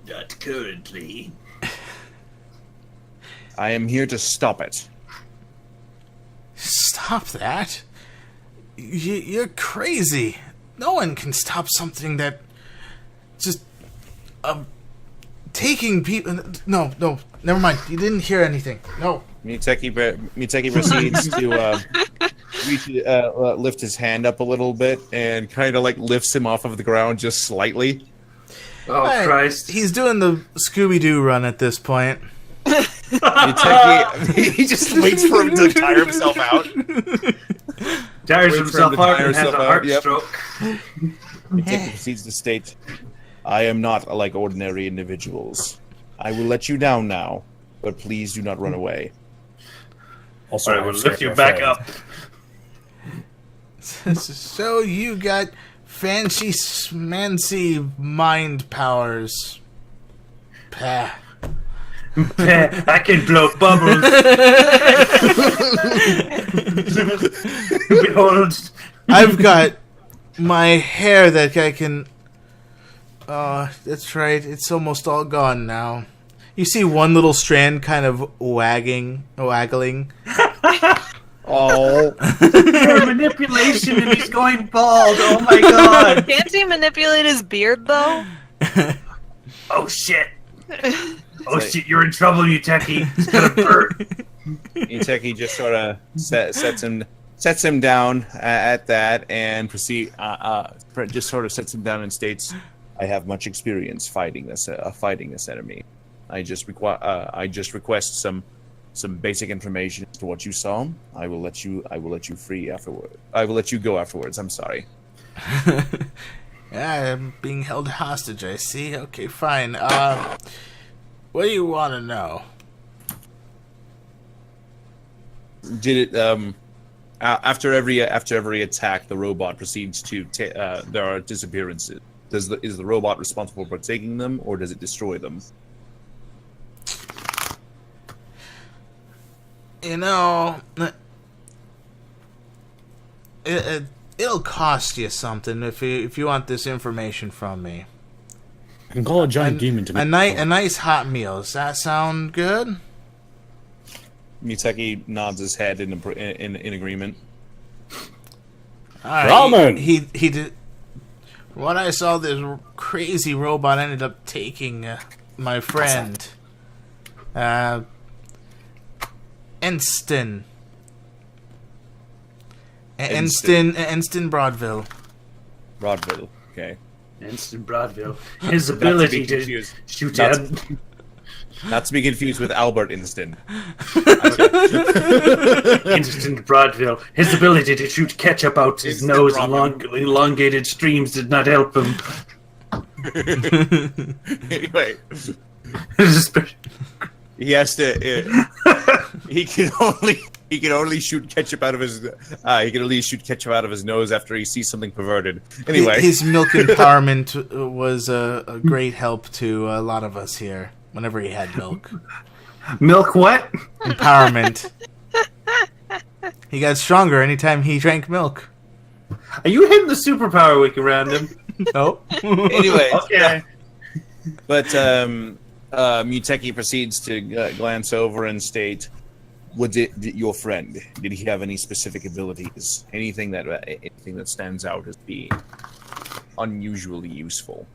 Not currently. I am here to stop it. Stop that? You're crazy. No one can stop something that just taking people. No, never mind. You didn't hear anything. No. Muteki proceeds to lift his hand up a little bit and kind of like lifts him off of the ground just slightly. Oh, Hey, Christ. He's doing the Scooby-Doo run at this point. He just waits for him to tire himself out. Tires himself out and has himself a out, heart yep. stroke. Muteki proceeds to state, I am not like ordinary individuals. I will let you down now, but please do not run away. Also, Alright, we'll lift you back up. So you got fancy smancy mind powers. Pah. I can blow bubbles. Behold. I've got my hair that I can... that's right. It's almost all gone now. You see one little strand kind of waggling. Oh. Your manipulation and he's going bald. Oh my god. Can't he manipulate his beard, though? Oh shit. Oh shit, you're in trouble, Muteki. It's gonna burn. Muteki just sort of sets him down at that and just sort of sets him down and states, I have much experience fighting this enemy. I just request some basic information as to what you saw. I will let you free afterward. I will let you go afterwards. I'm sorry. Yeah, I'm being held hostage, I see. Okay, fine. What do you want to know? Did it after every attack, the robot proceeds to there are disappearances. Is the robot responsible for taking them, or does it destroy them? You know, it'll cost you something if you want this information from me. I can call a giant demon to a nice hot meal. Does that sound good? Muteki nods his head in agreement. All right, Ramen! He did. What I saw, this crazy robot ended up taking my friend, Enston Broadville. Broadville, okay. Instant Broadville. His ability to shoot out. Not to be confused with Albert Instant. Instant Broadville. His ability to shoot ketchup out his Instant nose Broadville. and elongated streams did not help him. Anyway, he has to. He can only shoot ketchup out of his. He can only shoot ketchup out of his nose after he sees something perverted. Anyway, his milk empowerment was a great help to a lot of us here. Whenever he had milk, Milk what? empowerment. He got stronger anytime he drank milk. Are you hitting the superpower wiki around him? Oh. anyway, Okay. but Muteki proceeds to glance over and state, "Was it your friend? Did he have any specific abilities? Anything that stands out as being unusually useful?"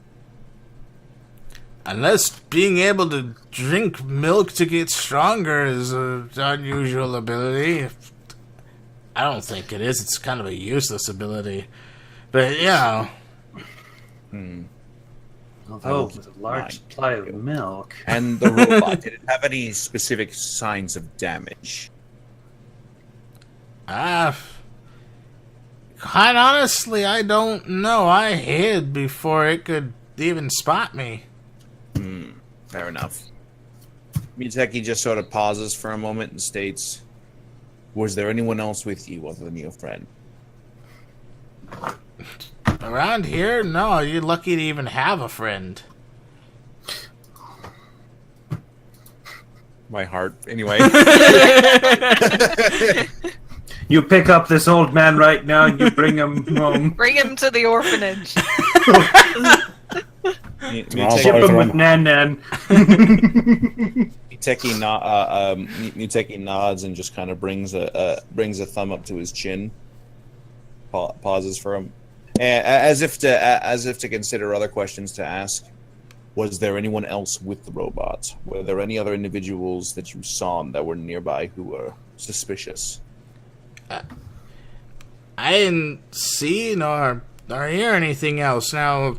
Unless being able to drink milk to get stronger is an unusual ability. I don't think it is. It's kind of a useless ability. But, yeah. Although with a large supply of milk. And the robot, did it have any specific signs of damage? Quite honestly, I don't know. I hid before it could even spot me. Fair enough. Muteki just sort of pauses for a moment and states, "Was there anyone else with you other than your friend?" Around here? No, you're lucky to even have a friend. My heart, anyway. You pick up this old man right now and you bring him home. Bring him to the orphanage. Ship him with Nan Nan. Muteki nods and just kind of brings a thumb up to his chin. Pauses for him, as if to consider other questions to ask. Was there anyone else with the robot? Were there any other individuals that you saw that were nearby who were suspicious? I didn't see nor hear anything else. Now,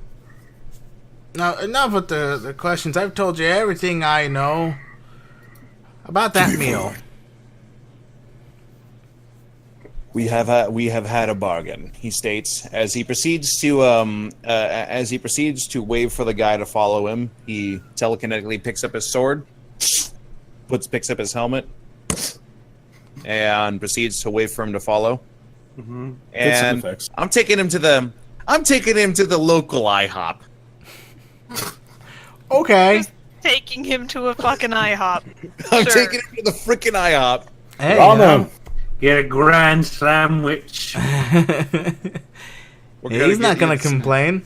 enough with the questions. I've told you everything I know about that meal. We have had a bargain, he states, as he proceeds to wave for the guy to follow him. He telekinetically picks up his sword, picks up his helmet, and proceeds to wave for him to follow. Mm-hmm. And I'm taking him to the local IHOP. Okay. Taking him to a fucking IHOP. I'm Sure. taking him to the freaking IHOP. Hey, Ramen. Get a grand sandwich. He's not gonna complain.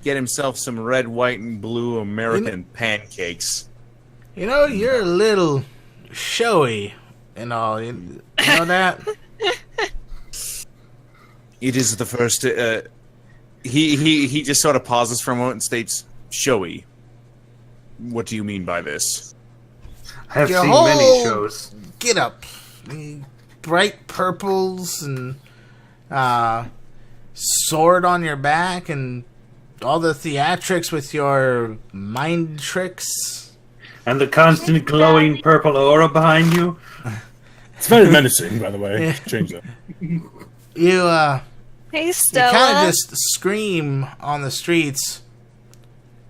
Get himself some red, white, and blue American pancakes. You know, you're a little showy and all. You know that? It is the first. He just sort of pauses for a moment and states, "Showy. What do you mean by this?" I have Your seen whole many shows. Get up. Bright purples and sword on your back and all the theatrics with your mind tricks. And the constant glowing purple aura behind you. It's very menacing, by the way. Yeah. Change that. You Hey, you Stella. kind of just scream on the streets,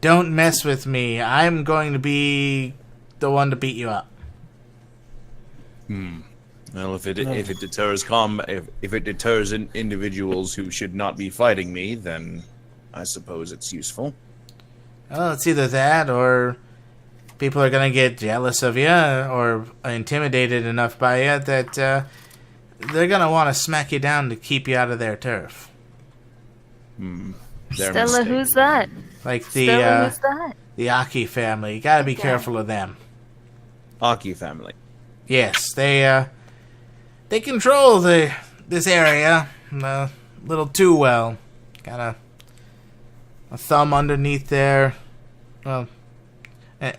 "Don't mess with me. I'm going to be the one to beat you up." Well, if it deters individuals who should not be fighting me, then I suppose it's useful. Well, it's either that or people are going to get jealous of you or intimidated enough by you that they're going to want to smack you down to keep you out of their turf. They're Stella, mistaken. who's that? Like Stella, who's that? the Aki family. You got to be Okay. careful of them. Aki family. Yes, they control this area a little too well. Got a thumb underneath there. Well,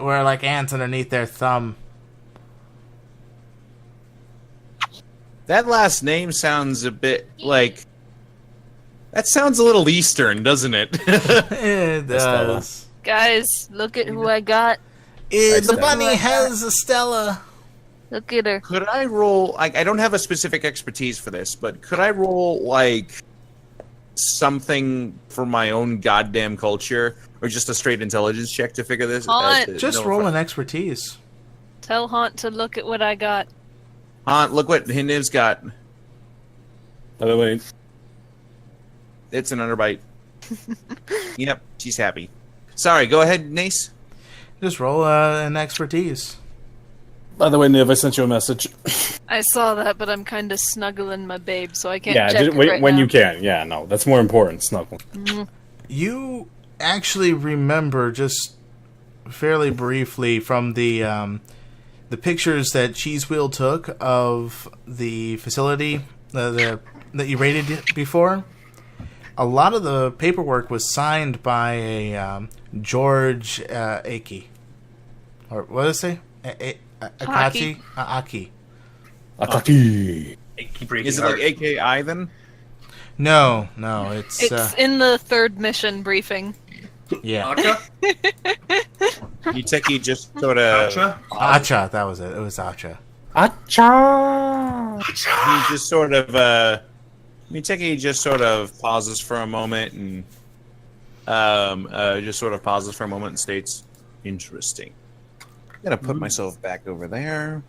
we're like ants underneath their thumb. That last name sounds a bit like. That sounds a little Eastern, doesn't it? It Stella. does. Guys, look at who I got. The Stella. bunny has a Stella. Look at her. Could I roll? I don't have a specific expertise for this, but could I roll like something for my own goddamn culture, or just a straight intelligence check to figure this? Haunt. Just no, roll an expertise. Tell Haunt to look at what I got. Haunt, look what Hindiv's got. By the way, It's an underbite. Yep, she's happy. Sorry, go ahead, Nace. Just roll an expertise. Niv, I sent you a message. I saw that, but I'm kind of snuggling my babe, so I can't Yeah, check just it wait right when now. you can. Yeah, no, that's more important. Snuggle. You actually remember just fairly briefly from the pictures that Cheese Wheel took of the facility that you raided before. A lot of the paperwork was signed by a George Aki. Or what did it say? Akachi? Aki. Ataki. Keep breaking Is it heart. like AKI then? No, it's It's in the third mission briefing. yeah. Acha? Yuteki just sort of. Acha? Acha, that was it. It was Acha. Acha. He just sort of. Yuteki just sort of pauses for a moment and. Just sort of pauses for a moment and states, "Interesting. I'm gonna put myself back over there."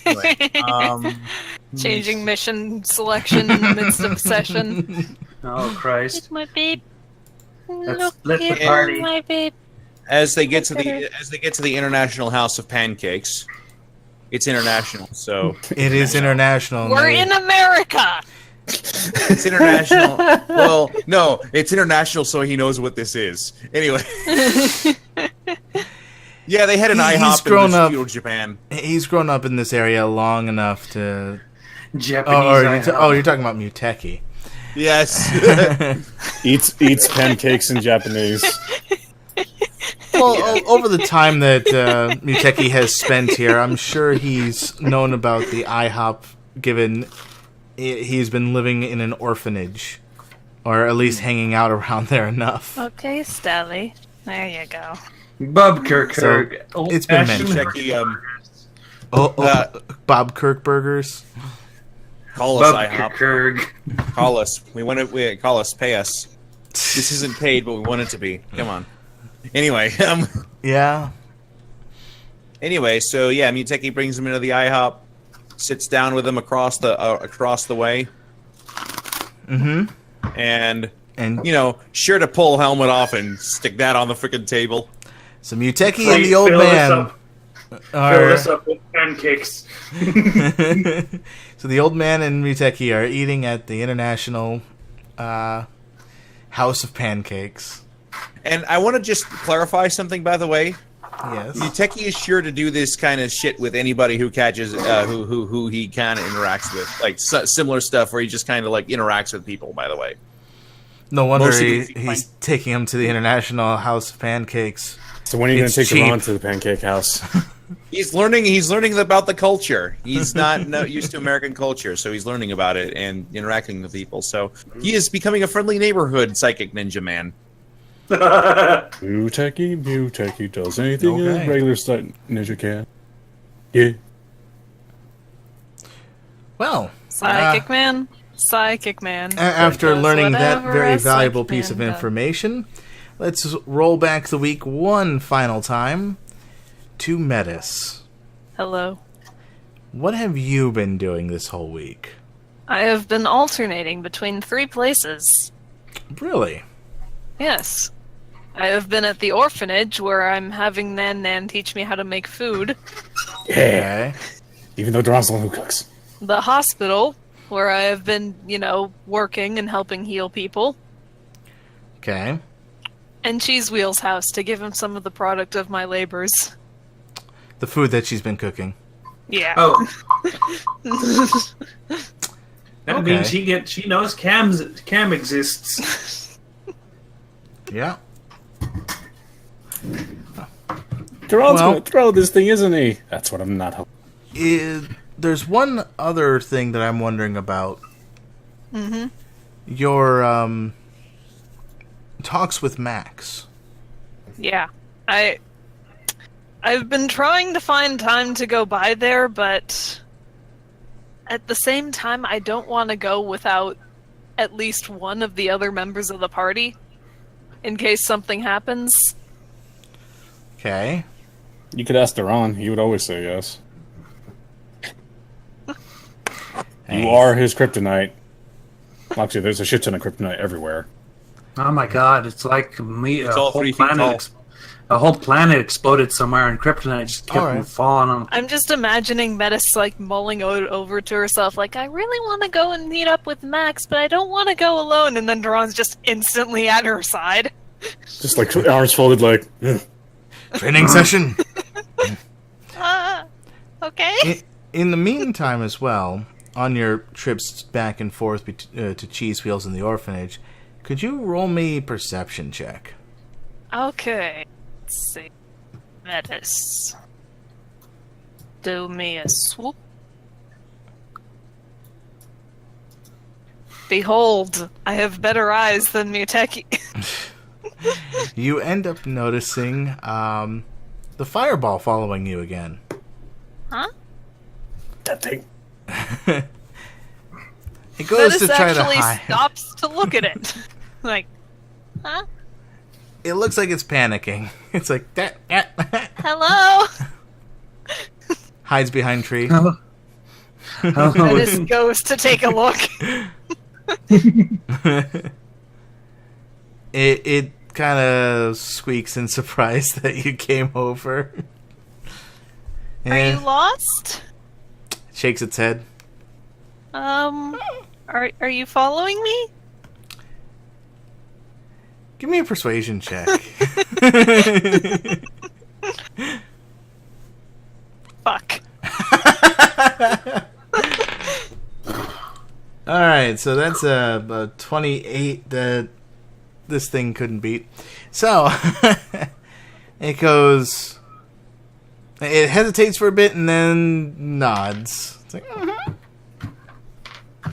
Anyway, Changing mission selection in the midst of session. Oh, Christ. My babe. Let's split the party. my babe. as they get to the International House of Pancakes, it's international, so It is international. We're in America. It's international. Well, no, it's international, so he knows what this is. Anyway. Yeah, they had an IHOP in feudal Japan. He's grown up in this area long enough to... Japanese. You're talking about Muteki. Yes. Eats pancakes in Japanese. Well, over the time that Muteki has spent here, I'm sure he's known about the IHOP, given he's been living in an orphanage, or at least hanging out around there enough. Okay, Stelly. There you go. Bob Kirkherg. It's been mentioned. Bob Kirk Burgers. Call us Bob IHOP. Kirkherg. Call us. Call us. Pay us. This isn't paid, but we want it to be. Come on. Anyway, Yeah. Anyway, so yeah, Muteki brings him into the IHOP, sits down with him across the way. Mm-hmm. And sure to pull helmet off and stick that on the freaking table. So Muteki and the old man Fill this up with pancakes. So the old man and Muteki are eating at the International House of Pancakes. And I want to just clarify something, by the way. Yes. Muteki is sure to do this kind of shit with anybody who catches, who he kind of interacts with, like similar stuff where he just kind of like interacts with people. By the way, No wonder Mostly he's taking him to the International House of Pancakes. So when are you going It's to take cheap. Ron to the pancake house? he's learning about the culture. He's not used to American culture, so he's learning about it and interacting with people. So he is becoming a friendly neighborhood psychic ninja man. Muteki does anything Okay. a regular ninja can. Yeah. Well, Psychic man. Psychic man. after Does learning that whatever very a valuable psychic piece of man does. information, let's roll back the week one final time to Metis. Hello. What have you been doing this whole week? I have been alternating between 3 places. Really? Yes. I have been at the orphanage, where I'm having Nan teach me how to make food. Okay. Even though Duran's the one who cooks. The hospital, where I have been, working and helping heal people. Okay. And Cheese Wheel's house, to give him some of the product of my labors. The food that she's been cooking. Yeah. Oh. That Okay. means she knows Cam exists. Yeah. Duran's Well- going to throw this thing, isn't he? That's what I'm not hoping. There's one other thing that I'm wondering about. Mm-hmm. Your talks with Max. Yeah. I've been trying to find time to go by there, but at the same time, I don't want to go without at least one of the other members of the party, in case something happens. Okay. You could ask Duran. He would always say yes. Hey. You are his kryptonite. Actually, there's a shit ton of kryptonite everywhere. Oh my god, it's like me. It's all 3 feet tall. A whole planet exploded somewhere, and kryptonite just kept Alright. falling on. I'm just imagining Metis mulling over to herself, I really want to go and meet up with Max, but I don't want to go alone. And then Duran's just instantly at her side. Just like arms folded, like. Training session. Okay. In the meantime, as well, on your trips back and forth to Cheese Wheels and the orphanage, could you roll me perception check? Okay. Let's see. Metis. Do me a swoop. Behold, I have better eyes than Muteki. You end up noticing the fireball following you again. Huh? That thing. It goes Metis to try to actually hide. stops to look at it. Huh? It looks like it's panicking. It's like that. Hello? Hides behind tree. Oh. Metis goes to take a look. It kind of squeaks in surprise that you came over. Are you lost? Shakes its head. Are Are you following me? Give me a persuasion check. Fuck. Alright, so that's a 28 that this thing couldn't beat. So, it goes... It hesitates for a bit and then nods. It's like,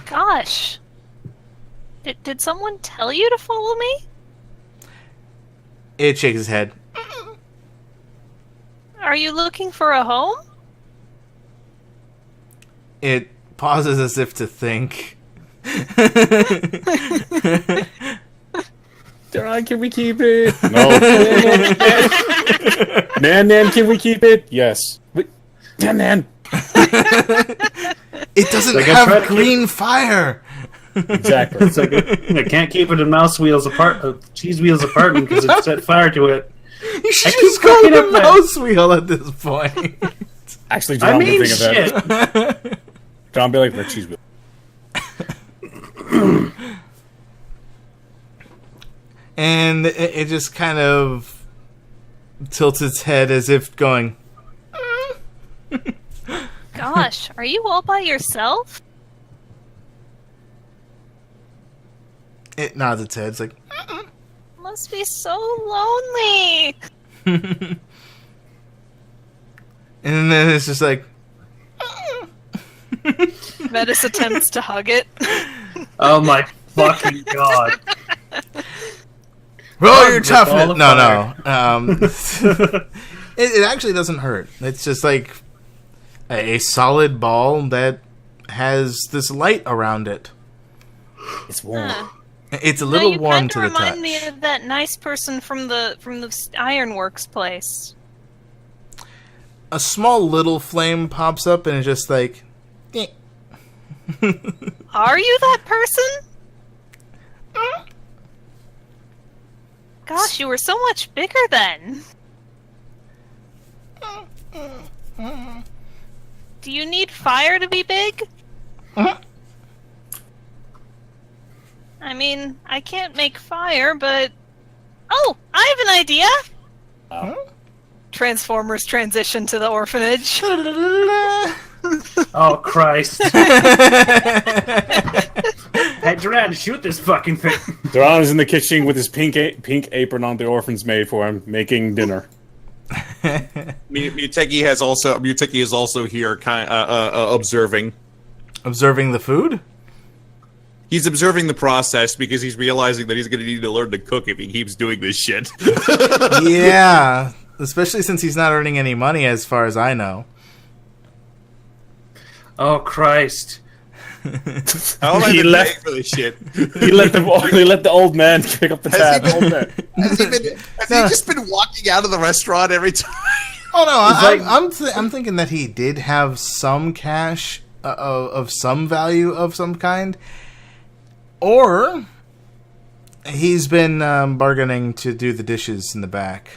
Gosh. Did someone tell you to follow me? It shakes his head. Are you looking for a home? It pauses as if to think. Duran, can we keep it? No. Nan, can we keep it? Yes. Nan. It doesn't Like I tried have to green fire. Exactly. It's like I can't keep it in cheese wheels apart because it set fire to it. You should I keep just call it fucking a up that. mouse wheel at this point. Actually, I John mean, would think of shit. that. John be like, the cheese wheel. And it just kind of tilts its head as if going, Gosh, are you all by yourself? it nods its head. It's like, Must be so lonely. and then it's just like, Metis attempts to hug it. Oh my fucking god! roll your With all the toughness. No. It actually doesn't hurt. It's just like a solid ball that has this light around it. It's warm. Huh. It's a No, little you warm kinda to the remind touch. me of that nice person from the ironworks place. A small little flame pops up and it's just like, eh. Are you that person? Gosh, you were so much bigger then. Do you need fire to be big? I mean, I can't make fire, but... Oh, I have an idea! Transformers transition to the orphanage. Oh Christ! Hey, Duran, shoot this fucking thing! Duran is in the kitchen with his pink apron on the orphans made for him, making dinner. Muteki is also here, observing. Observing the food? He's observing the process because he's realizing that he's going to need to learn to cook if he keeps doing this shit. Yeah. Especially since he's not earning any money as far as I know. Oh Christ! How am I He paying left- for this shit? He let the old man pick up the tab. Has he Old man. Has he just been walking out of the restaurant every time? Oh no, It's like- I'm thinking that he did have some cash of some value of some kind, or he's been bargaining to do the dishes in the back.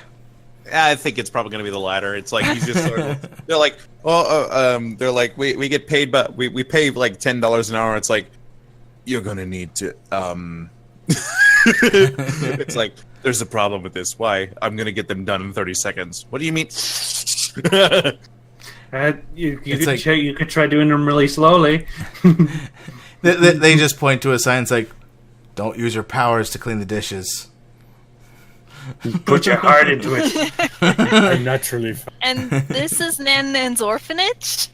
I think it's probably going to be the latter. It's like he's just sort of. They're like, they're like, we get paid, but we pay like $10 an hour. It's like, you're going to need to. It's like, there's a problem with this. Why? I'm going to get them done in 30 seconds. What do you mean? You could try doing them really slowly. They just point to a sign. It's like, don't use your powers to clean the dishes. Put your heart into it. I'm naturally. And this is Nan Nan's orphanage?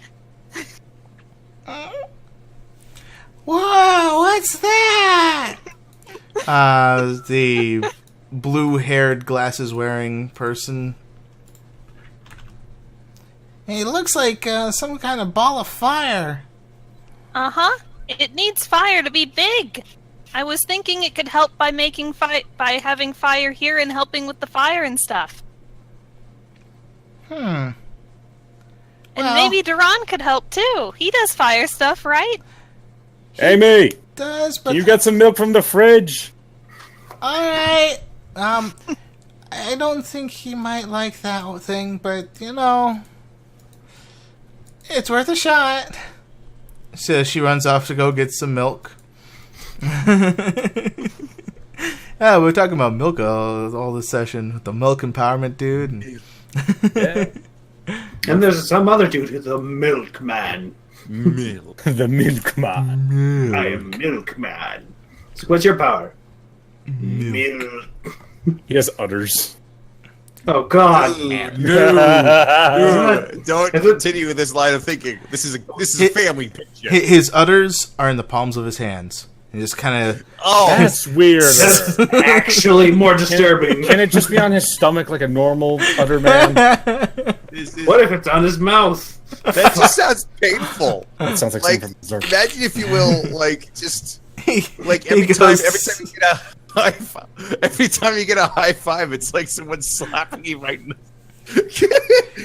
Whoa, what's that? The blue-haired, glasses-wearing person. Hey, it looks like some kind of ball of fire. Uh-huh. It needs fire to be big. I was thinking it could help by making by having fire here and helping with the fire and stuff. Hmm. And Well- maybe Duran could help too. He does fire stuff, right? Amy, Does, but can you get some milk from the fridge? alright. I don't think he might like that thing, but, you know, it's worth a shot. So she runs off to go get some milk. Yeah, we were talking about milk all this session with the milk empowerment dude. And Yeah. And there's some other dude who's the milkman. Milk. The milkman. I am milkman. So what's your power? Milk. He has udders. Oh God. Don't continue with this line of thinking. This is a family picture. his udders are in the palms of his hands. He just kind of. Oh, That's weird. That's actually more disturbing. Can it just be on his stomach like a normal udder man? What if it's on his mouth? that just sounds painful. That sounds like Like, something from Berserk. imagine if you will, like, just like He every time goes- you get a high five, it's like someone slapping you right in the. No, it's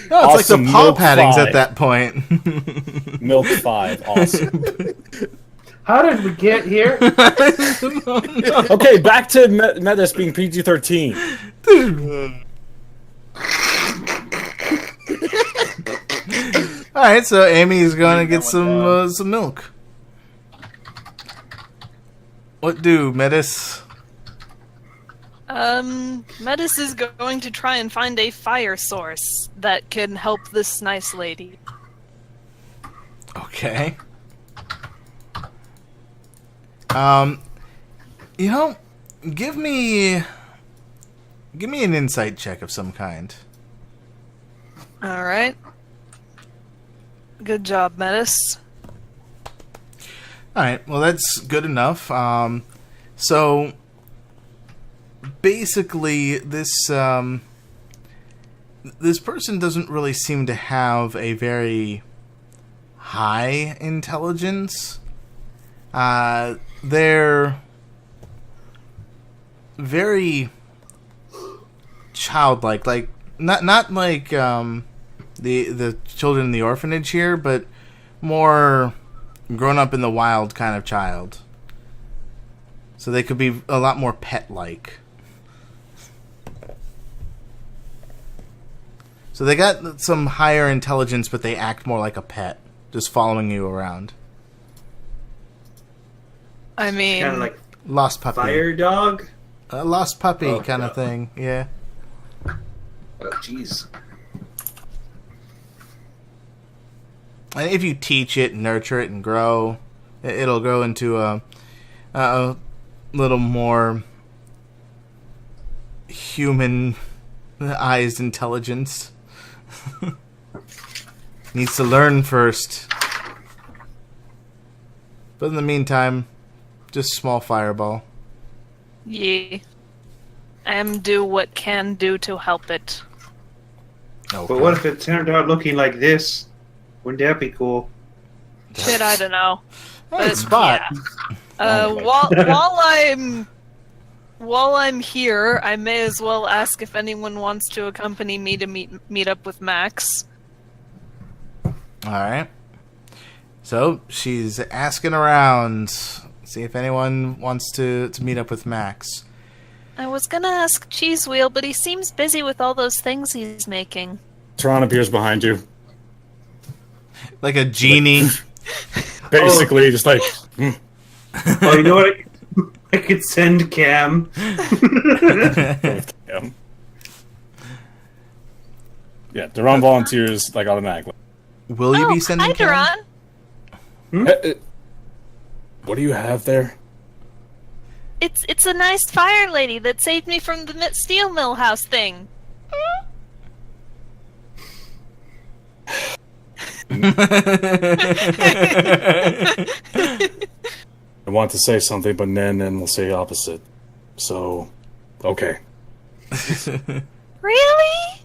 like Awesome, the paw milk paddings five. at that point. Milk 5. Awesome. How did we get here? Okay, back to Metis being PG-13. All right, so Amy's going to get some milk. What do, Metis? Metis is going to try and find a fire source that can help this nice lady. Okay. You know, give me an insight check of some kind. All right. Good job, Metis. All right, well that's good enough. So basically, this person doesn't really seem to have a very high intelligence. They're very childlike, like not like the children in the orphanage here, but more grown up in the wild kind of child. So they could be a lot more pet-like. So they got some higher intelligence, but they act more like a pet, just following you around. I mean, Kind of like Lost puppy. fire dog. A lost puppy Oh, kind no. of thing, yeah. Oh jeez. And if you teach it, nurture it, and grow, it'll grow into a little more humanized intelligence. Needs to learn first. But in the meantime, just small fireball. ye. Do what can do to help it. Okay. But what if it turned out looking like this? Wouldn't that be cool? Shit, I don't know. Hey, Spot. Yeah. While I'm here, I may as well ask if anyone wants to accompany me to meet up with Max. All right. So she's asking around, see if anyone wants to meet up with Max. I was gonna ask Cheese Wheel, but he seems busy with all those things he's making. Tron appears behind you. Like a genie. Basically, just like... Oh, you know what? I could send Cam. Yeah, Duran volunteers like automatically. Will you be sending hi, Karen? Duran. What do you have there? It's a nice fire lady that saved me from the steel mill house thing. I want to say something, but then will say opposite. So, okay. Really?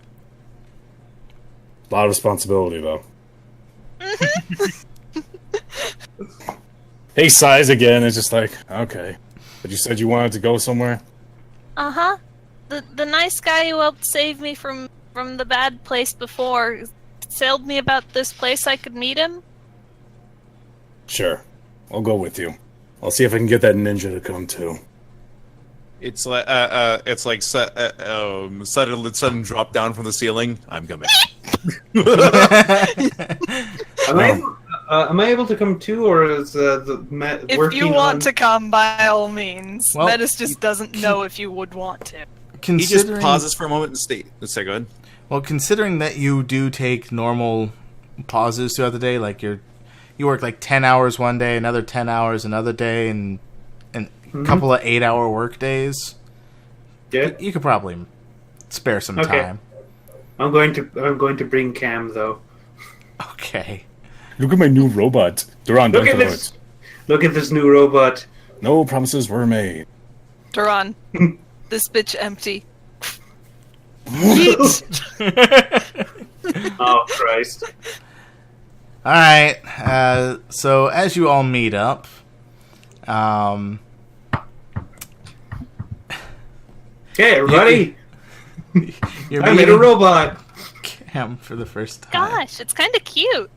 A lot of responsibility, though. Hey, size again. It's just like, okay. But you said you wanted to go somewhere? Uh-huh. The nice guy who helped save me from the bad place before told me about this place I could meet him. Sure. I'll go with you. I'll see if I can get that ninja to come too. It's like sudden drop down from the ceiling. I'm coming. Am Am I able to come too, or is If working you want on... to come, by all means. Well, Metis just doesn't know if you would want to. He just pauses for a moment and state. Let's say, go ahead. Well, considering that you do take normal pauses throughout the day, like you work like 10 hours one day, another 10 hours another day, and a couple of 8-hour work days, Yeah. you could probably spare some time. I'm going to bring Cam though. Okay. Look at my new robot. Duran, don't Look at throw this. it. Look at this new robot. No promises were made. Duran, this bitch empty. Yeet! Oh Christ. All right. So as you all meet up, Hey everybody, you're I made meeting a robot. Cam for the first time. Gosh, it's kind of cute.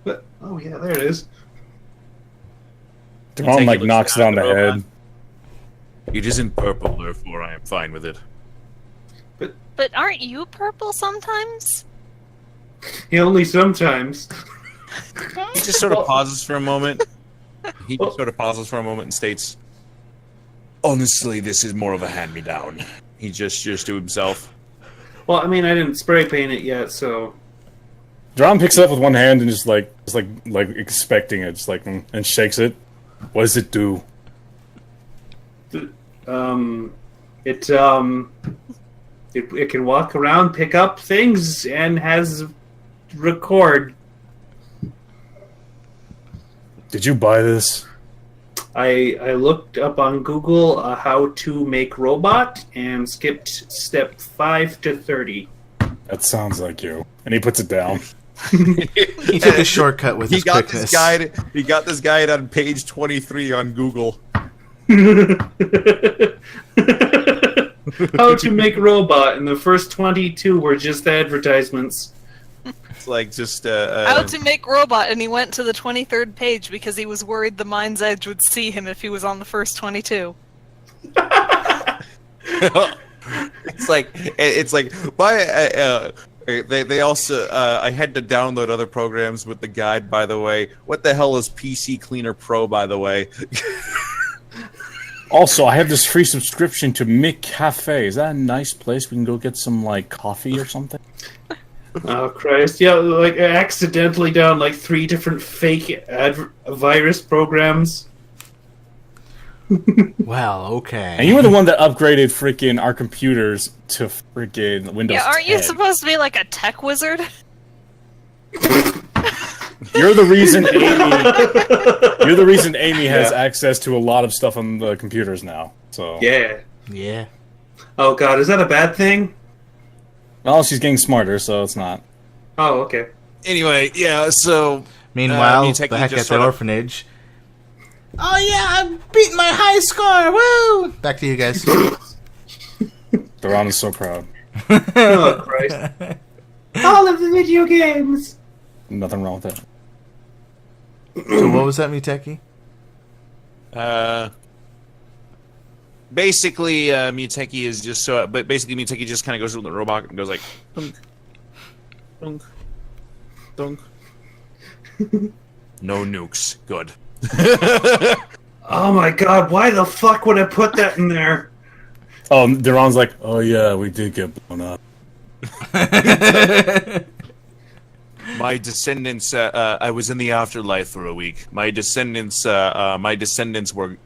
But, oh yeah, there it is. Duran Take a like look knocks it down on the at the robot. head. It isn't purple, therefore I am fine with it. But aren't you purple sometimes? Yeah, only sometimes. He just sort of pauses for a moment. He just sort of pauses for a moment and states, "Honestly, this is more of a hand-me-down." He gestures to himself. Well, I mean, I didn't spray paint it yet, so Duran picks it up with one hand and just like expecting it, just like and shakes it. What does it do? It can walk around, pick up things, and has record. Did you buy this? I looked up on Google how to make robot and skipped step 5 to 30. That sounds like you. And he puts it down. He took a shortcut with his quickness. He got this guide on page 23 on Google. How to make robot, and the first 22 were just advertisements. It's like just How to make robot, and he went to the 23rd page because he was worried the Mind's Edge would see him if he was on the first 22. it's like why they also I had to download other programs with the guide, by the way. What the hell is PC Cleaner Pro, by the way? Also, I have this free subscription to Mick Cafe. Is that a nice place we can go get some like coffee or something? Oh Christ! Yeah, like I accidentally down like 3 different fake virus programs. Well, okay. And you were the one that upgraded freaking our computers to freaking Windows Yeah, aren't 10. you supposed to be like a tech wizard? You're the reason Amy has access to a lot of stuff on the computers now. So Yeah. Oh God, is that a bad thing? well, she's getting smarter, so it's not. Oh, okay. Anyway, yeah. So Meanwhile, Muteki back just at the sort of- orphanage. Oh yeah, I beat my high score! Woo! Back to you guys. Duran is so proud. Oh Christ! All of the video games. Nothing wrong with that. So what was that, Muteki? Basically, Muteki is just so. But basically, Muteki just kind of goes to the robot and goes like, dunk, dunk, dunk. No nukes. Good. Oh my God! Why the fuck would I put that in there? Oh, Duran's like, oh yeah, we did get blown up. My descendants. I was in the afterlife for a week. My descendants. Were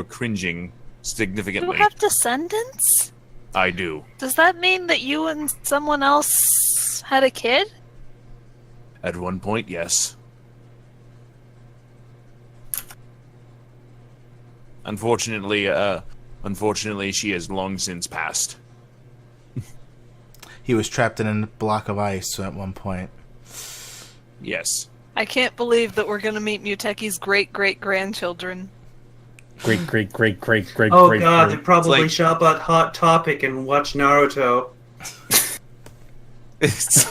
cringing You significantly. have descendants? I do. Does that mean that you and someone else had a kid? At one point, yes. Unfortunately, she has long since passed. He was trapped in a block of ice at one point. Yes. I can't believe that we're gonna meet Muteki's great-great-grandchildren. Great. Oh God! They great. probably like- shop at Hot Topic and watch Naruto. It's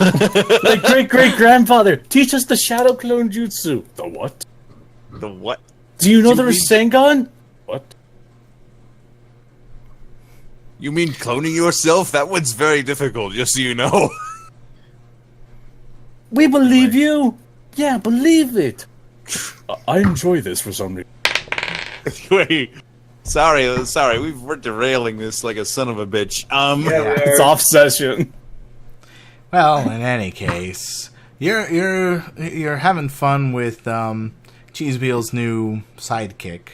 Like great grandfather, teach us the shadow clone jutsu. The what? the what? Do you know the mean- Rasengan? What? You mean cloning yourself? That one's very difficult, just so you know. We believe you. Yeah, believe it. I enjoy this for some reason. Wait. Sorry, we're derailing this like a son of a bitch. It's off session. Well, in any case, you're having fun with Cheesewheel's new sidekick,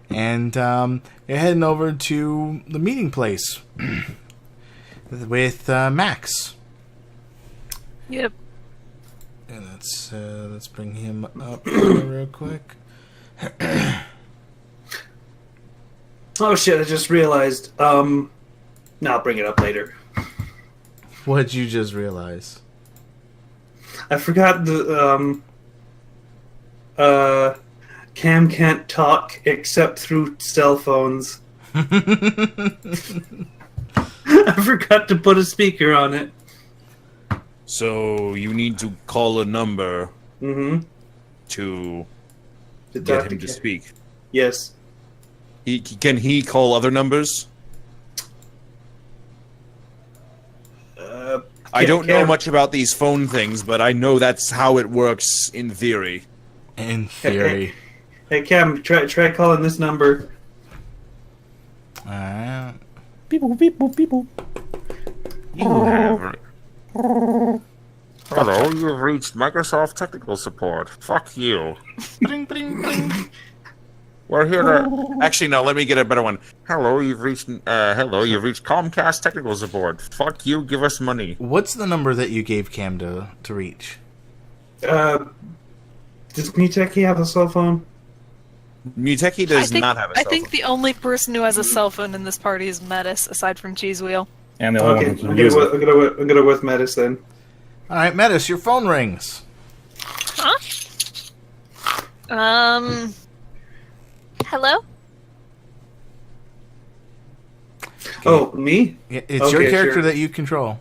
and you're heading over to the meeting place with Max. Yep. And let's bring him up here real quick. Oh shit! I just realized. No, I'll bring it up later. What'd you just realize? I forgot the Cam can't talk except through cell phones. I forgot to put a speaker on it. So you need to call a number Mm-hmm. to To get talk him to Cam. speak. Yes. Can he call other numbers? I don't know Cam- much about these phone things, but I know that's how it works in theory. In theory. Hey Cam, try calling this number. Alright. People, people, people. You have. Hello, you've reached Microsoft Technical Support. Fuck you. Bring, bring, bring. We're here to. Actually, no. Let me get a better one. Hello, you've reached Comcast Technical Support. Fuck you. Give us money. What's the number that you gave Cam to reach? Does Muteki have a cell phone? Muteki does not have a cell I think phone. the only person who has a cell phone in this party is Metis, aside from Cheesewheel. And the only Okay, one who I'm can use it. gonna with Metis then. Alright, Metis, your phone rings. Huh? Hello? Oh, me? It's your Okay, character sure. that you control.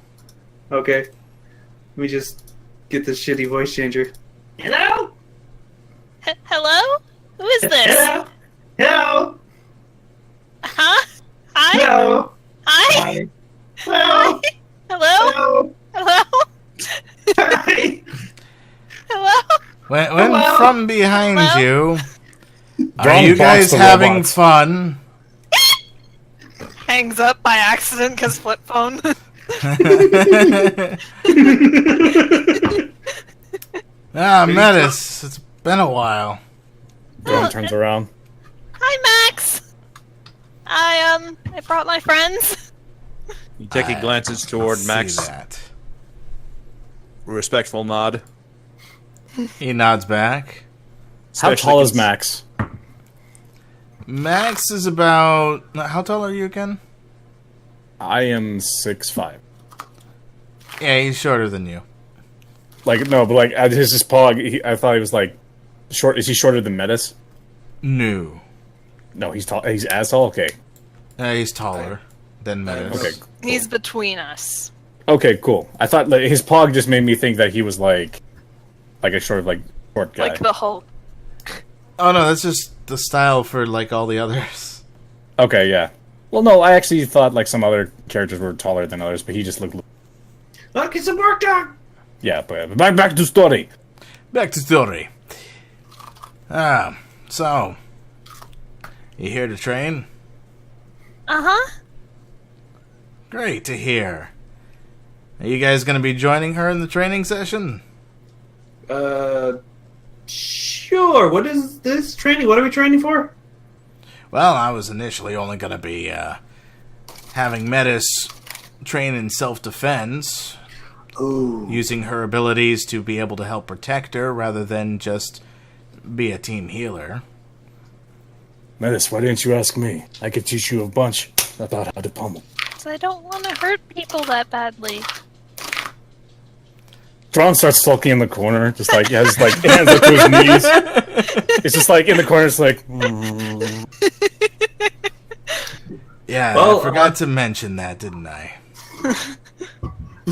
Okay. Let me just get this shitty voice changer. Hello? Hello? Who is this? Hello? Hello? Huh? Hi? Hello? Hi? Hello? Hello? Hello? Hello? Hi. When Hello? Hello? from behind Hello? you, are Drunk you box guys the having robots. fun? Hangs up by accident because flip phone. Metis, it's been a while. Drone turns around. Hi, Max. I brought my friends. Muteki glances toward See Max. that. Respectful nod. He nods back. How Especially tall is cons- Max? Max is about... How tall are you again? I am 6'5". Yeah, he's shorter than you. Like, no, but like, his pog, I thought he was like, short. Is he shorter than Metis? No. No, he's tall. He's as tall? Okay. He's taller than Metis. Okay. He's between us. Okay, cool. I thought like, his pog just made me think that he was like a short guy. Like the Hulk. Oh no, that's just the style for like all the others. Okay, yeah. Well, no, I actually thought like some other characters were taller than others, but he just looked. Look, it's a work dog. Yeah, but back to story. Back to story. So you here to train? Uh-huh. Great to hear. Are you guys gonna be joining her in the training session? Sure. What is this training? What are we training for? Well, I was initially only gonna be having Metis train in self-defense, Ooh. using her abilities to be able to help protect her rather than just be a team healer. Metis, why didn't you ask me? I could teach you a bunch about how to pummel. So I don't want to hurt people that badly. Thrawn starts sulking in the corner, just like he has like hands up to his knees. It's just like in the corner. It's like Yeah, Well, I forgot to mention that, didn't I?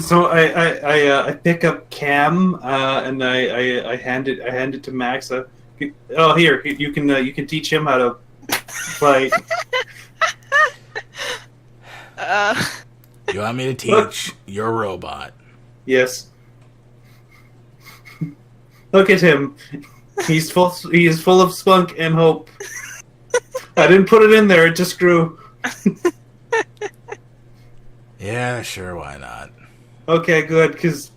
So I pick up Cam and I hand it to Max. Oh, here you can teach him how to fight. You want me to teach your robot? Yes. Look at him. He is full of spunk and hope. I didn't put it in there. It just grew. Yeah, sure, why not? Okay, good, because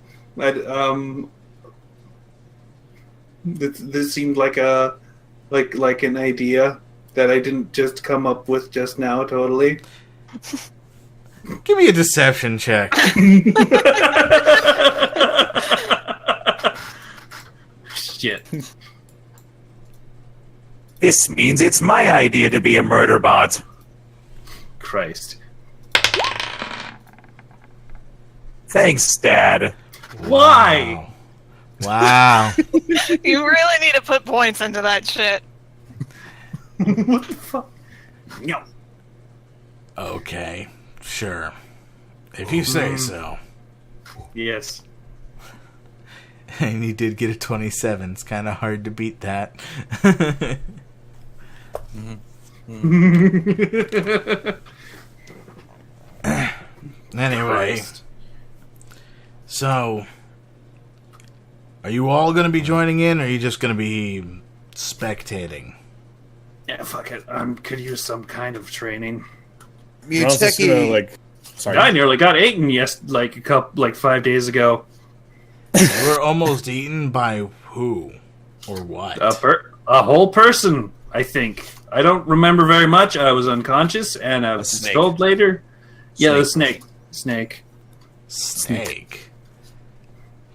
this seemed like an idea that I didn't just come up with just now. Totally. Give me a deception check. Shit. This means it's my idea to be a murder bot. Christ. Thanks, Dad. Why? Wow. You really need to put points into that shit. What the fuck? No. Okay, sure. If you say so. Yes. And you did get a 27. It's kind of hard to beat that. Anyway. Christ. So, are you all going to be joining in, or are you just going to be spectating? Yeah, fuck it. Could use some kind of training. I was just gonna, sorry. I nearly got eaten 5 days ago. You were almost eaten by who? Or what? A whole person, I think. I don't remember very much. I was unconscious, and I was snake. told later. Yeah, the snake. Snake.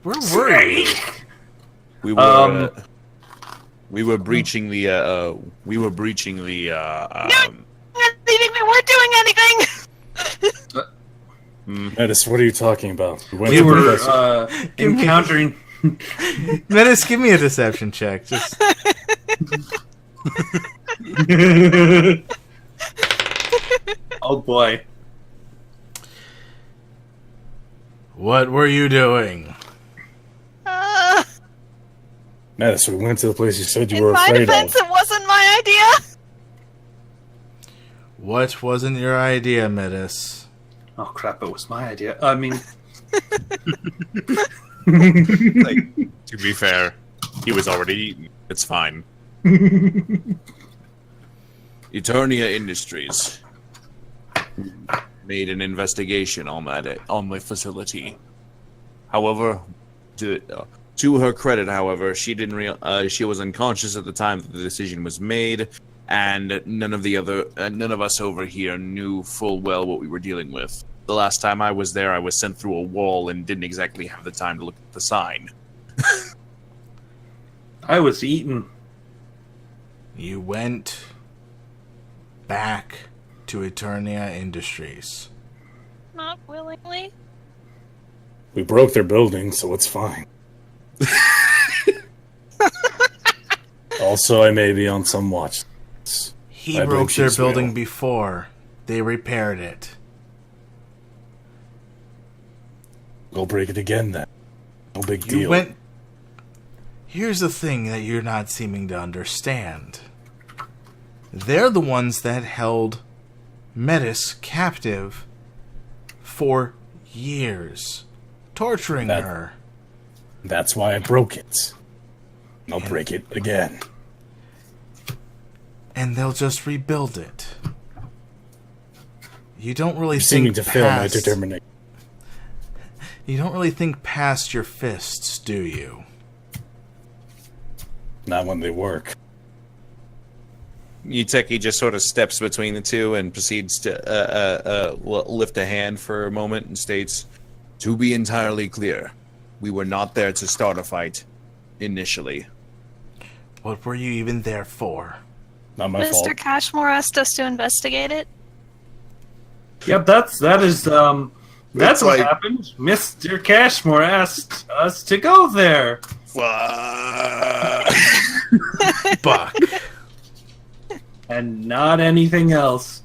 Where were you? We were breaching the No, we weren't doing anything. Metis, what are you talking about? We were encountering. Metis, give me a deception check. Just Oh boy. what were you doing? Metis, we went to the place you said you In were my afraid defense, of. it wasn't my idea. What wasn't your idea, Metis? Oh crap! It was my idea. I mean, To be fair, he was already eaten. It's fine. Eternia Industries made an investigation on the facility. However, to her credit, however, she didn't she was unconscious at the time that the decision was made, and none of us over here knew full well what we were dealing with. The last time I was there, I was sent through a wall and didn't exactly have the time to look at the sign. I was eaten. You went back to Eternia Industries. Not willingly. We broke their building, so it's fine. Also, I may be on some watch. He I broke believe their she's building real. before. They repaired it. We'll break it again then. No big You deal. went... Here's the thing that you're not seeming to understand. They're the ones that held Metis captive for years, torturing That- her. That's why I broke it. I'll break it again. And they'll just rebuild it. You don't really You're think seeming to fail my past... determination. You don't really think past your fists, do you? Not when they work. Yuteki just sort of steps between the two and proceeds to lift a hand for a moment and states, "To be entirely clear, we were not there to start a fight initially." What were you even there for? Not my fault. Mr. Cashmore asked us to investigate it. Yep, that's what like- happened. Mr. Cashmore asked us to go there. Buck. And not anything else.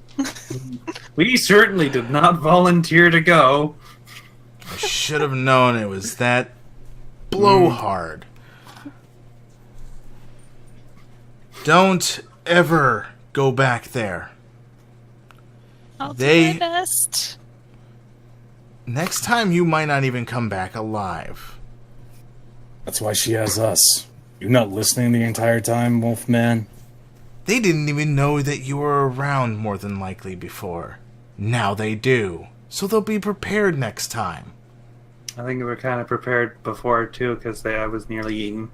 We certainly did not volunteer to go. I should have known it was that blowhard. Don't ever go back there. I'll They- do my best. Next time you might not even come back alive. That's why she has us. You not listening the entire time, Wolfman? They didn't even know that you were around more than likely before. Now they do. So they'll be prepared next time. I think we were kind of prepared before too, because I was nearly eaten.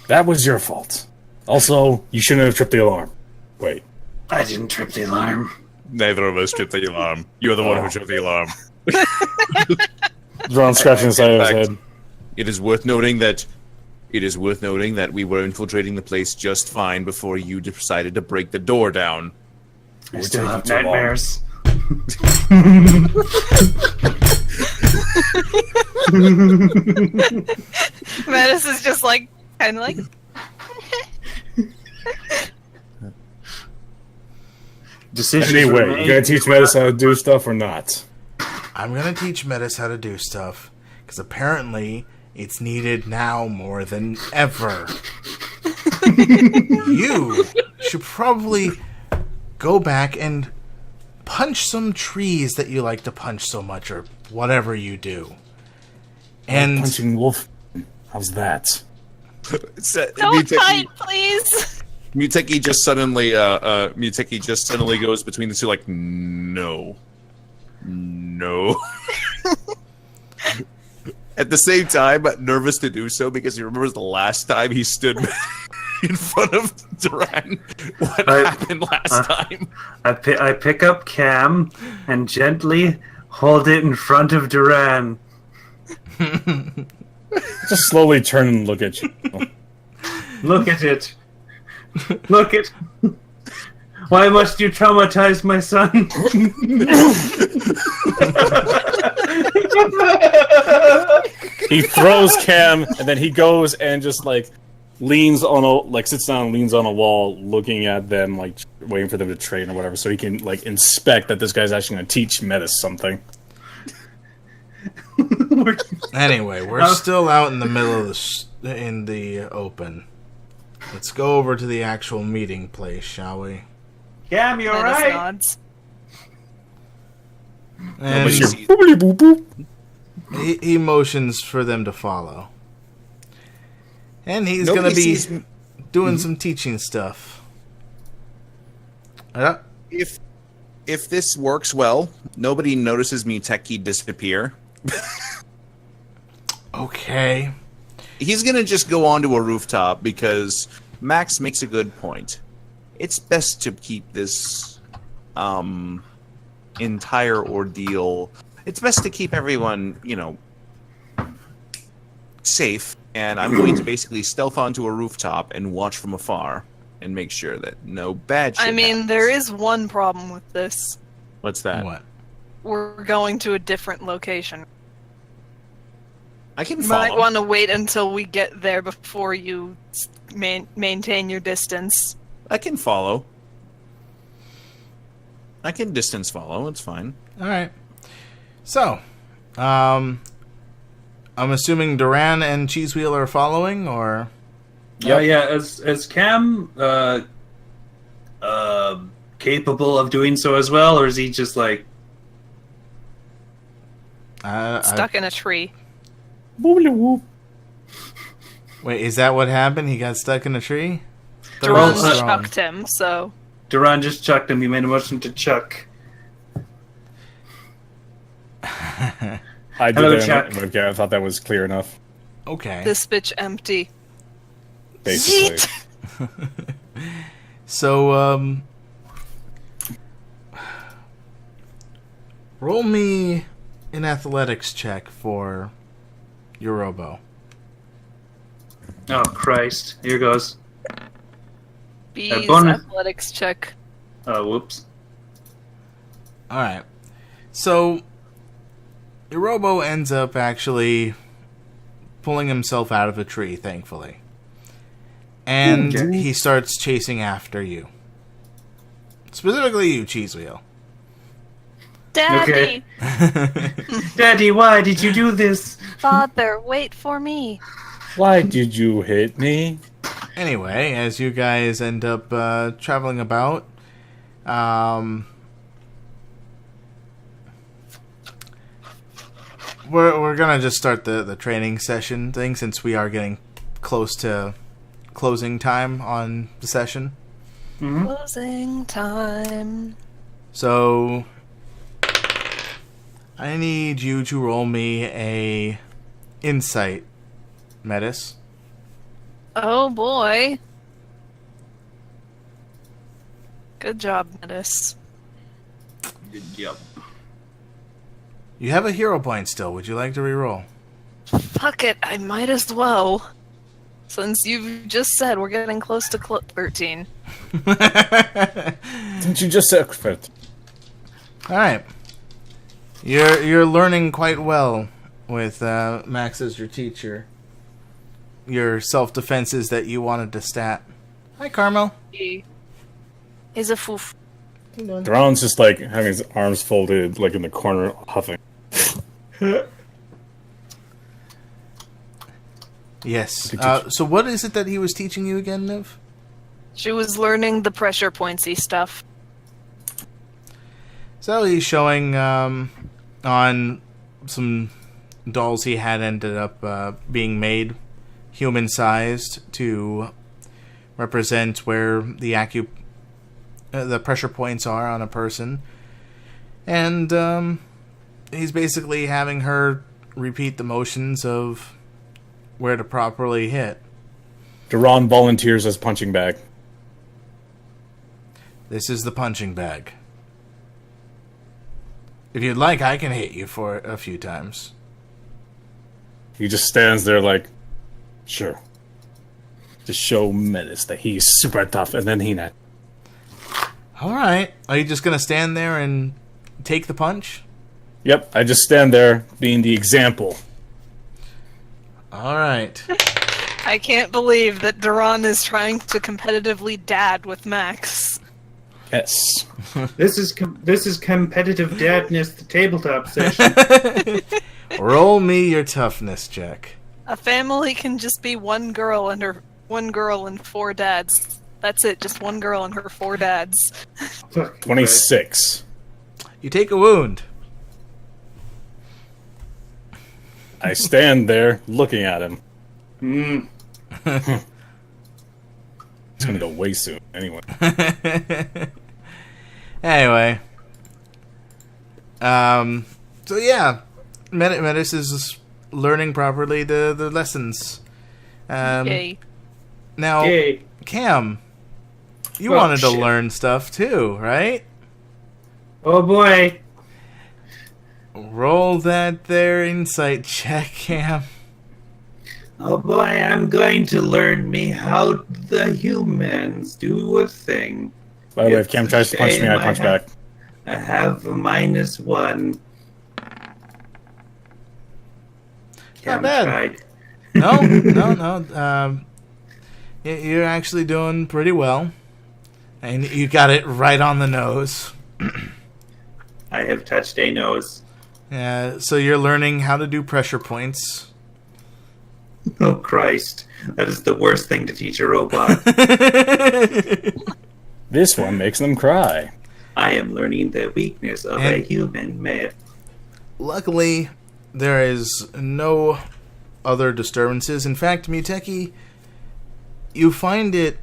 That was your fault. Also, you shouldn't have tripped the alarm. Wait. I didn't trip the alarm. Neither of us tripped the alarm. You're the one who tripped the alarm. Ron scratching the side of his head. It is worth noting that we were infiltrating the place just fine before you decided to break the door down. I still have nightmares. Metis is just like, kind of like. Decisions Anyway, were made. you gonna teach Metis how to do stuff or not? I'm gonna teach Metis how to do stuff, because apparently it's needed now more than ever. You should probably go back and punch some trees that you like to punch so much, or whatever you do. And Punching Wolf. How's that? Don't fight, please. Muteki just suddenly goes between the two like, no. At the same time, nervous to do so because he remembers the last time he stood in front of Duran. What happened last time? I pick up Cam and gently hold it in front of Duran. Just slowly turn and look at you. Look at it. Look at. Why must you traumatize my son? He throws Cam, and then he goes and just leans on sits down and leans on a wall, looking at them, waiting for them to train or whatever, so he can inspect that this guy's actually going to teach Metis something. anyway, we're still out in the middle of in the open. Let's go over to the actual meeting place, shall we? Cam, you Metis alright? nods. And he motions for them to follow. And he's going to be doing some teaching stuff. If this works well, nobody notices Muteki disappear. Okay. He's gonna just go onto a rooftop because Max makes a good point. It's best to keep this entire ordeal. It's best to keep everyone, safe. And I'm going to basically stealth onto a rooftop and watch from afar and make sure that no bad shit happens. There is one problem with this. What's that? What? We're going to a different location. I can You follow. might want to wait until we get there before you maintain your distance. I can follow. I can distance follow. It's fine. All right. So, I'm assuming Duran and Cheesewheel are following, or? Yeah. Is Cam capable of doing so as well, or is he just Stuck in a tree. Boobly-whoop. Wait, is that what happened? He got stuck in a tree? Duran Well, chucked him, so... Duran just chucked him? He made a motion to chuck. I Hello, did that. Chuck. Okay, I thought that was clear enough. Okay. This bitch empty. Basically. So, roll me an athletics check for your robo. Oh, Christ. Here goes. B's bonus. athletics check. Oh, whoops. Alright. So, your robo ends up actually pulling himself out of a tree, thankfully. And Okay. he starts chasing after you. Specifically you, Cheesewheel. Daddy! Okay. Daddy, why did you do this? Father, wait for me. Why did you hit me? Anyway, as you guys end up traveling about, we're gonna just start the training session thing since we are getting close to closing time on the session. Closing time. So I need you to roll me a insight, Metis. Oh boy. Good job, Metis. Yep. You have a hero point still. Would you like to reroll? Fuck it, I might as well. Since you've just said we're getting close to 13. Didn't you just say it? All right. You're learning quite well with Max as your teacher. Your self-defenses that you wanted to stat. Hi, Carmel. He's a foof. Thrawn's just like having his arms folded, like in the corner, huffing. Yes. So what is it that he was teaching you again, Niv? She was learning the pressure pointsy stuff. So he's showing on some dolls he had ended up being made human-sized to represent where the the pressure points are on a person. And he's basically having her repeat the motions of where to properly hit. Duran volunteers as punching bag. This is the punching bag. If you'd like, I can hit you for it a few times. He just stands there like, sure. To show Menace that he's super tough, and then he not. Alright. Are you just going to stand there and take the punch? Yep, I just stand there being the example. Alright. I can't believe that Duran is trying to competitively dad with Max. Yes. This is competitive dadness, the tabletop session. Roll me your toughness check. A family can just be one girl and 4 dads. That's it, just one girl and her 4 dads. 26. You take a wound. I stand there looking at him. It's gonna go way soon. Anyway. Anyway. So yeah. Metis is learning properly the lessons. Yay. Now, Yay. Cam, you Oh, wanted to shit. learn stuff too, right? Oh boy. Roll that there insight check, Cam. Oh boy, I'm going to learn me how the humans do a thing. By the way, if Cam tries to punch me, I punch back. I have a -1. Cam bad. tried. No. You're actually doing pretty well. And you got it right on the nose. I have touched a nose. So you're learning how to do pressure points. Oh Christ. That is the worst thing to teach a robot. This one makes them cry. I am learning the weakness of a human man. Luckily, there is no other disturbances. In fact, Muteki, you find it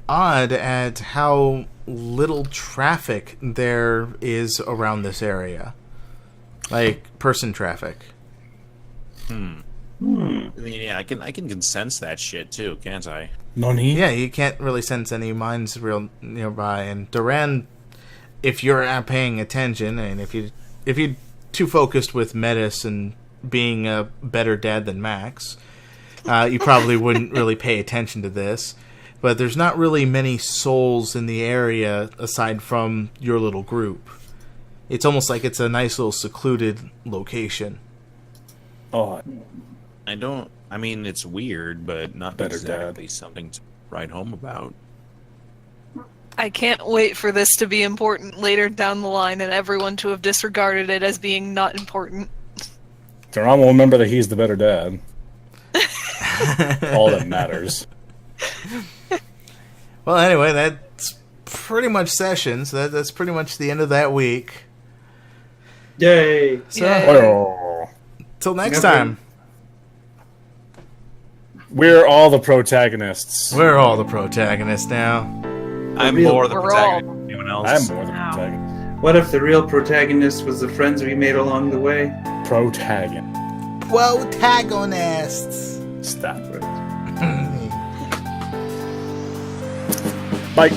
odd at how little traffic there is around this area. Like, person traffic. I mean, yeah, I can sense that shit too, can't I? Noni? Yeah, you can't really sense any mines real nearby. And Duran, if you're paying attention, and if you're too focused with Metis and being a better dad than Max, you probably wouldn't really pay attention to this. But there's not really many souls in the area aside from your little group. It's almost like it's a nice little secluded location. Oh, I mean, it's weird, but not Better exactly something to write home about. I can't wait for this to be important later down the line and everyone to have disregarded it as being not important. Duran will remember that he's the better dad. All that matters. Well, anyway, that's pretty much sessions. That's pretty much the end of that week. Yay. So, Yay. Oh. Till next Okay. time. We're all the protagonists. We're all the protagonists now. I'm real- more the We're protagonist all- than anyone else. I'm more the Wow. protagonist. What if the real protagonist was the friends we made along the way? Protagonist. Protagonists. Stop it. Bye.